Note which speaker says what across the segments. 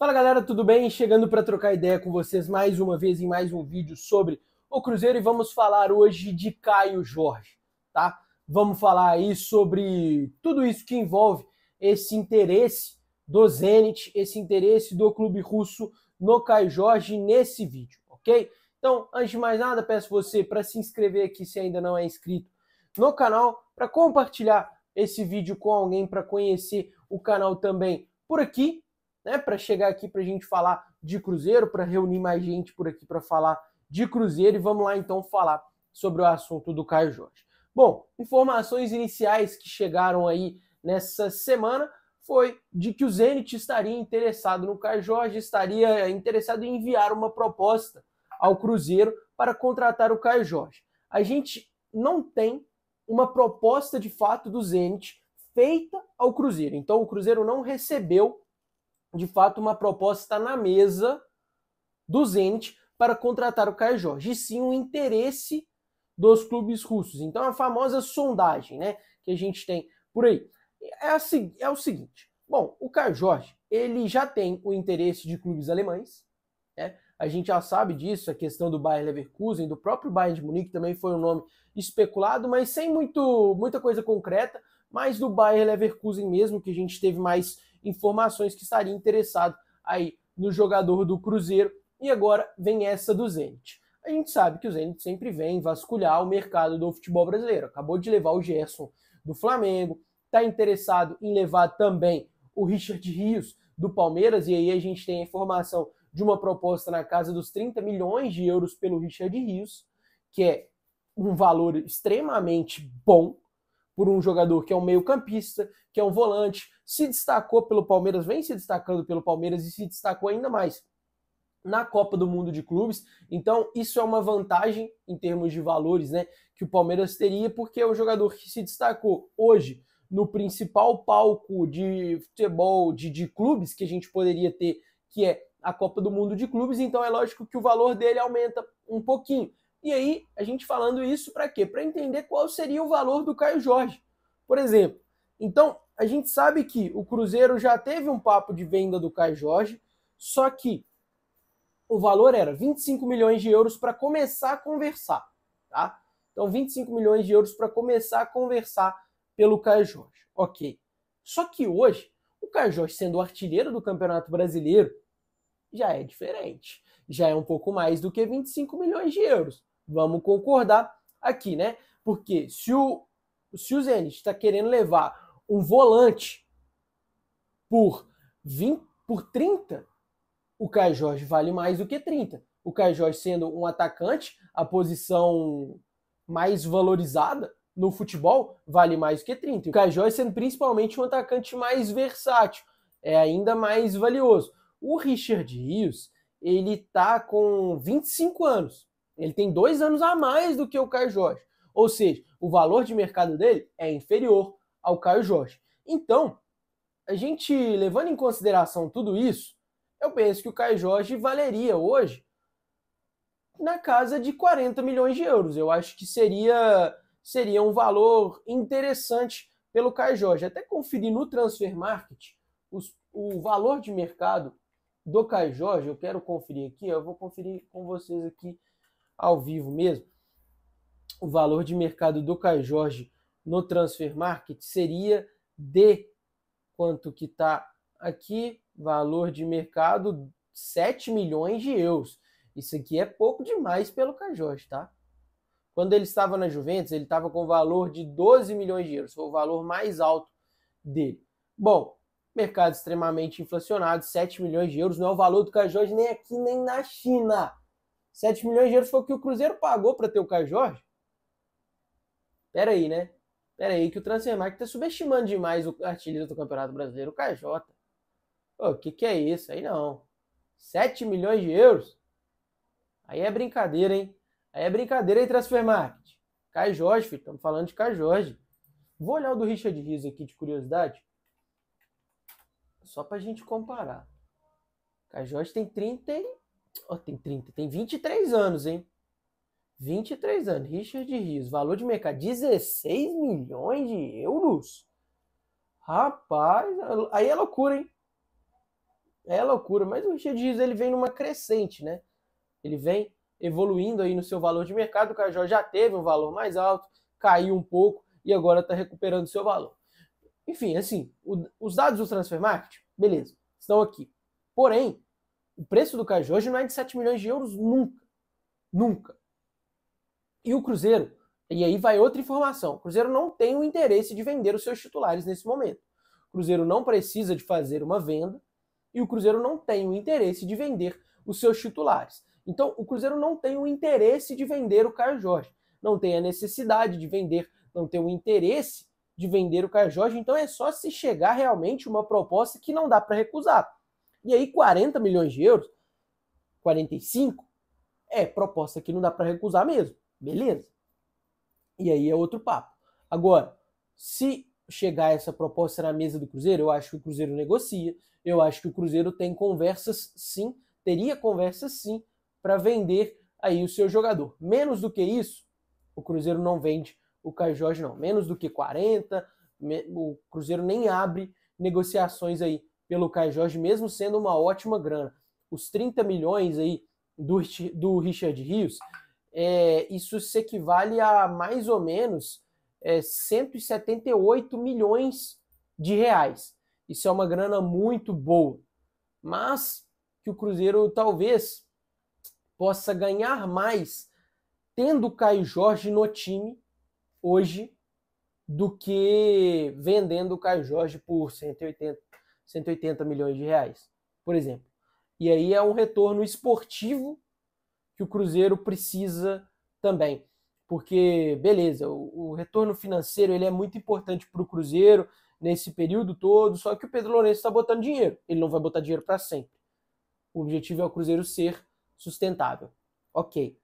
Speaker 1: Fala galera, tudo bem? Chegando para trocar ideia com vocês mais uma vez em mais um vídeo sobre o Cruzeiro e vamos falar hoje de Caio Jorge, tá? Vamos falar aí sobre tudo isso que envolve esse interesse do Zenit, esse interesse do clube russo no Caio Jorge nesse vídeo, ok? Então, antes de mais nada, peço você para se inscrever aqui se ainda não é inscrito no canal, para compartilhar esse vídeo com alguém para conhecer o canal também por aqui, né, para chegar aqui para a gente falar de Cruzeiro, para reunir mais gente por aqui para falar de Cruzeiro. E vamos lá então falar sobre o assunto do Caio Jorge. Bom, informações iniciais que chegaram aí nessa semana foi de que o Zenit estaria interessado no Caio Jorge, estaria interessado em enviar uma proposta ao Cruzeiro para contratar o Caio Jorge. A gente não tem uma proposta de fato do Zenit feita ao Cruzeiro, então o Cruzeiro não recebeu de fato uma proposta na mesa do Zenit para contratar o Caio Jorge, e sim um interesse dos clubes russos. Então a famosa sondagem, né, que a gente tem por aí é o seguinte. Bom, o Caio Jorge, ele já tem o interesse de clubes alemães, né? A gente já sabe disso, a questão do Bayer Leverkusen, do próprio Bayern de Munique também foi um nome especulado, mas sem muita coisa concreta, mas do Bayer Leverkusen mesmo, que a gente teve mais informações que estaria interessado aí no jogador do Cruzeiro, e agora vem essa do Zenit. A gente sabe que o Zenit sempre vem vasculhar o mercado do futebol brasileiro. Acabou de levar o Gerson do Flamengo, está interessado em levar também o Richard Rios do Palmeiras, e aí a gente tem a informação de uma proposta na casa dos 30 milhões de euros pelo Richard Rios, que é um valor extremamente bom por um jogador que é um meio-campista, que é um volante, se destacou pelo Palmeiras, vem se destacando pelo Palmeiras e se destacou ainda mais na Copa do Mundo de Clubes. Então, isso é uma vantagem em termos de valores, né, que o Palmeiras teria, porque é um jogador que se destacou hoje no principal palco de futebol de clubes que a gente poderia ter, que é a Copa do Mundo de Clubes. Então, é lógico que o valor dele aumenta um pouquinho. E aí, a gente falando isso para quê? Para entender qual seria o valor do Caio Jorge, por exemplo. Então, a gente sabe que o Cruzeiro já teve um papo de venda do Caio Jorge, só que o valor era 25 milhões de euros para começar a conversar, tá? Então, 25 milhões de euros para começar a conversar pelo Caio Jorge. Ok. Só que hoje, o Caio Jorge sendo o artilheiro do Campeonato Brasileiro, já é diferente. Já é um pouco mais do que 25 milhões de euros. Vamos concordar aqui, né? Porque se o Zenit está querendo levar um volante por 30, o Caio Jorge vale mais do que 30. O Caio Jorge sendo um atacante, a posição mais valorizada no futebol, vale mais do que 30. O Caio Jorge sendo principalmente um atacante mais versátil, é ainda mais valioso. O Richard Rios, ele tá com 25 anos. Ele tem 2 anos a mais do que o Caio Jorge. Ou seja, o valor de mercado dele é inferior ao Caio Jorge. Então, a gente levando em consideração tudo isso, eu penso que o Caio Jorge valeria hoje na casa de 40 milhões de euros. Eu acho que seria um valor interessante pelo Caio Jorge. Até conferir no Transfer Market o valor de mercado do Caio Jorge, eu quero conferir aqui, eu vou conferir com vocês aqui ao vivo mesmo. O valor de mercado do Caio Jorge no Transfer Market seria de quanto que está aqui, valor de mercado 7 milhões de euros. Isso aqui é pouco demais pelo Caio Jorge, tá? Quando ele estava na Juventus, ele estava com valor de 12 milhões de euros, foi o valor mais alto dele. Bom, mercado extremamente inflacionado, 7 milhões de euros não é o valor do Caio Jorge nem aqui nem na China. 7 milhões de euros foi o que o Cruzeiro pagou para ter o Caio Jorge? Pera aí, né? Pera aí que o Transfermarkt está subestimando demais o artilheiro do Campeonato Brasileiro, o Caio Jota. O que é isso? Aí não. 7 milhões de euros? Aí é brincadeira, hein? Aí é brincadeira, hein, Transfermarkt? Caio Jorge, filho. Estamos falando de Caio Jorge. Vou olhar o do Richard Rios aqui de curiosidade. Só pra gente comparar. Caio Jorge tem 23 anos, hein? 23 anos. Richard Rios. Valor de mercado 16 milhões de euros? Rapaz, aí é loucura, hein? É loucura, mas o Richard Rios ele vem numa crescente, né? Ele vem evoluindo aí no seu valor de mercado. O Caio Jorge já teve um valor mais alto, caiu um pouco e agora está recuperando seu valor. Enfim, assim, os dados do Transfer Market, beleza, estão aqui. Porém, o preço do Caio Jorge não é de 7 milhões de euros nunca. Nunca. E o Cruzeiro, e aí vai outra informação, o Cruzeiro não tem o interesse de vender os seus titulares nesse momento. O Cruzeiro não precisa de fazer uma venda e o Cruzeiro não tem o interesse de vender os seus titulares. Então, o Cruzeiro não tem o interesse de vender o Caio Jorge, não tem a necessidade de vender, não tem o interesse de vender o Caio Jorge, então é só se chegar realmente uma proposta que não dá para recusar. E aí 40 milhões de euros, 45, é proposta que não dá para recusar mesmo. Beleza. E aí é outro papo. Agora, se chegar essa proposta na mesa do Cruzeiro, eu acho que o Cruzeiro negocia, eu acho que o Cruzeiro tem conversas sim, teria conversas sim, para vender aí o seu jogador. Menos do que isso, o Cruzeiro não vende o Caio Jorge não. Menos do que 40, o Cruzeiro nem abre negociações aí pelo Caio Jorge, mesmo sendo uma ótima grana. Os 30 milhões aí do Richard Rios, isso se equivale a mais ou menos 178 milhões de reais. Isso é uma grana muito boa, mas que o Cruzeiro talvez possa ganhar mais tendo o Caio Jorge no time hoje do que vendendo o Caio Jorge por 180 milhões de reais, por exemplo. E aí é um retorno esportivo que o Cruzeiro precisa também. Porque, beleza, o retorno financeiro ele é muito importante para o Cruzeiro nesse período todo, só que o Pedro Lourenço está botando dinheiro. Ele não vai botar dinheiro para sempre. O objetivo é o Cruzeiro ser sustentável. Ok.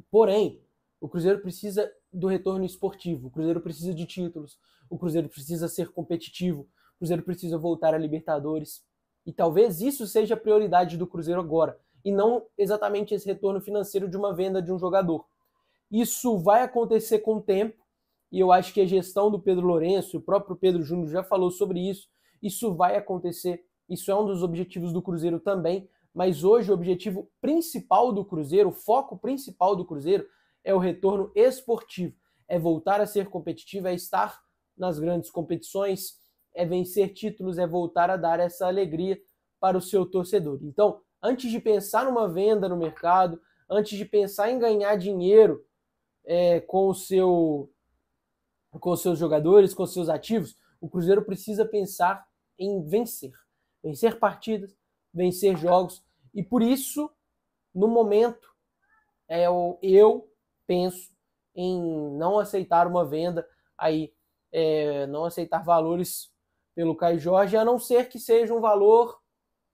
Speaker 1: Porém, o Cruzeiro precisa do retorno esportivo, o Cruzeiro precisa de títulos, o Cruzeiro precisa ser competitivo, o Cruzeiro precisa voltar a Libertadores. E talvez isso seja a prioridade do Cruzeiro agora, e não exatamente esse retorno financeiro de uma venda de um jogador. Isso vai acontecer com o tempo, e eu acho que a gestão do Pedro Lourenço, o próprio Pedro Júnior já falou sobre isso, isso vai acontecer, isso é um dos objetivos do Cruzeiro também, mas hoje o objetivo principal do Cruzeiro, o foco principal do Cruzeiro é o retorno esportivo, é voltar a ser competitivo, é estar nas grandes competições, é vencer títulos, é voltar a dar essa alegria para o seu torcedor. Então, antes de pensar numa venda no mercado, antes de pensar em ganhar dinheiro com os seus jogadores, com os seus ativos, o Cruzeiro precisa pensar em vencer. Vencer partidas, vencer jogos. E por isso, no momento, eu penso em não aceitar uma venda aí, não aceitar valores pelo Caio Jorge, a não ser que seja um valor,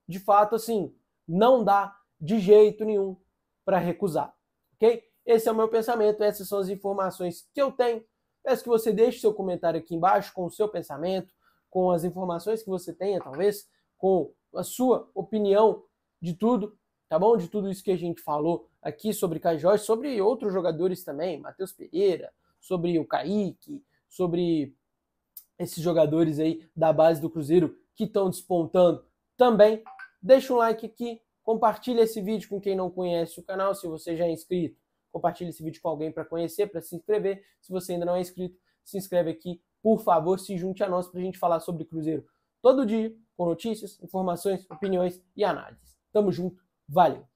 Speaker 1: de fato, assim, não dá de jeito nenhum para recusar, ok? Esse é o meu pensamento, essas são as informações que eu tenho. Peço que você deixe seu comentário aqui embaixo com o seu pensamento, com as informações que você tenha, talvez, com a sua opinião de tudo, tá bom? De tudo isso que a gente falou aqui sobre Caio Jorge, sobre outros jogadores também, Matheus Pereira, sobre o Kaique, sobre esses jogadores aí da base do Cruzeiro que estão despontando também. Deixa um like aqui, compartilha esse vídeo com quem não conhece o canal, se você já é inscrito. Compartilhe esse vídeo com alguém para conhecer, para se inscrever. Se você ainda não é inscrito, se inscreve aqui. Por favor, se junte a nós para a gente falar sobre Cruzeiro todo dia, com notícias, informações, opiniões e análises. Tamo junto, valeu!